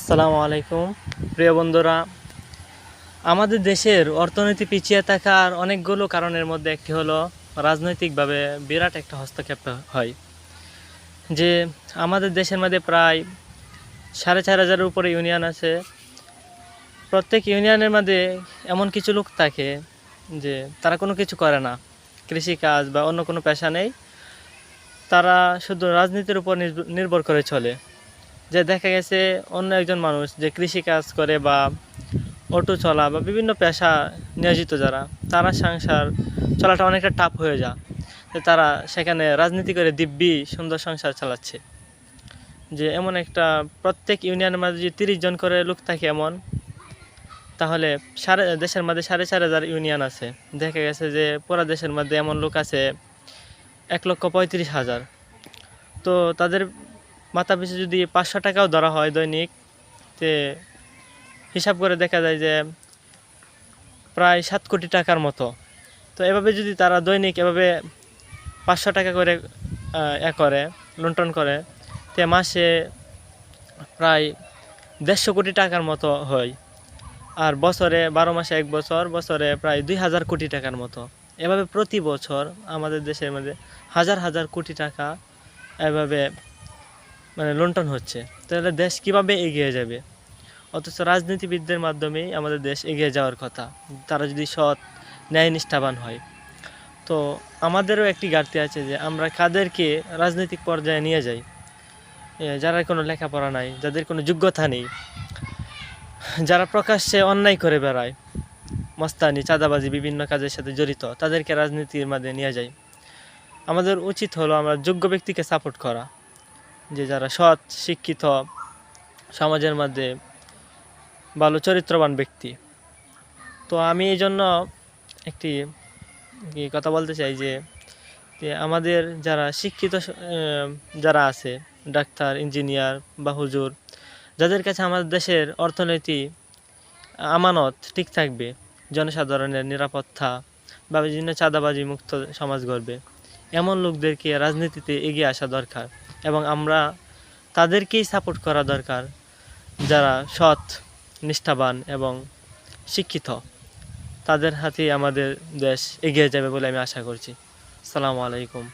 আসসালামু আলাইকুম প্রিয় বন্ধুরা। আমাদের দেশের অর্থনীতি পিছিয়ে থাকার অনেকগুলো কারণের মধ্যে একটি হলো রাজনৈতিকভাবে বিরাট একটা হস্তক্ষেপ হয়। যে আমাদের দেশের মধ্যে প্রায় 4,500-এর উপরে ইউনিয়ন আছে। প্রত্যেক ইউনিয়নের মধ্যে এমন কিছু লোক থাকে যে তারা কোনো কিছু করে না, কৃষিকাজ বা অন্য কোনো পেশা নেই, তারা শুধু রাজনীতির উপর নির্ভর করে চলে। যে দেখা গেছে অন্য একজন মানুষ যে কৃষিকাজ করে বা অটো চলা বা বিভিন্ন পেশা নিয়োজিত যারা, তারা সংসার চলাটা অনেকটা টাফ হয়ে যায়। তারা সেখানে রাজনীতি করে দিব্যি সুন্দর সংসার চালাচ্ছে। যে এমন একটা প্রত্যেক ইউনিয়নের মধ্যে যদি 30 জন করে লোক থাকে এমন, তাহলে দেশের মধ্যে 4,500 ইউনিয়ন আছে। দেখা গেছে যে পুরো দেশের মধ্যে এমন লোক আছে 1,35,000। তো তাদের মাথা পিছু যদি 500 টাকাও ধরা হয় দৈনিক, তে হিসাব করে দেখা যায় যে প্রায় 7 কোটি টাকার মতো। তো এভাবে যদি তারা দৈনিক এভাবে 500 টাকা করে করে লুণ্ঠন করে, তে মাসে প্রায় 150 কোটি টাকার মতো হয়। আর বছরে 12 মাসে 1 বছর, বছরে প্রায় 2000 কোটি টাকার মতো। এভাবে প্রতি বছর আমাদের দেশের মধ্যে হাজার হাজার কোটি টাকা এভাবে লুণ্ঠন হচ্ছে। তাহলে দেশ কিভাবে এগিয়ে যাবে? অথচ রাজনীতিবিদদের মাধ্যমেই আমাদের দেশ এগিয়ে যাওয়ার কথা, তারা যদি সৎ ন্যায় নিষ্ঠাবান হয়। তো আমাদেরও একটি ঘাটতি আছে যে আমরা কাদেরকে রাজনৈতিক পর্যায়ে নিয়ে যাই, যারা কোনো লেখাপড়া নাই, যাদের কোনো যোগ্যতা নেই, যারা প্রকাশ্যে অন্যায় করে বেড়ায়, মস্তানি চাঁদাবাজি বিভিন্ন কাজের সাথে জড়িত, তাদেরকে রাজনীতির মাঝে নিয়ে যাই। আমাদের উচিত হলো আমরা যোগ্য ব্যক্তিকে সাপোর্ট করা, যে যারা সৎ শিক্ষিত, সমাজের মধ্যে ভালো চরিত্রবান ব্যক্তি। তো আমি এই জন্য একটি কথা বলতে চাই যে আমাদের যারা শিক্ষিত যারা আছে, ডাক্তার, ইঞ্জিনিয়ার বা হুজুর, যাদের কাছে আমাদের দেশের অর্থনীতি আমানত ঠিক থাকবে, জনসাধারণের নিরাপত্তা বা বিভিন্ন চাঁদাবাজি মুক্ত সমাজ গড়বে, এমন লোকদেরকে রাজনীতিতে এগিয়ে আসা দরকার। এবং আমরা তাদেরকেই সাপোর্ট করা দরকার, যারা সৎ, নিষ্ঠাবান এবং শিক্ষিত। তাদের হাতেই আমাদের দেশ এগিয়ে যাবে বলে আমি আশা করছি। আসসালামু আলাইকুম।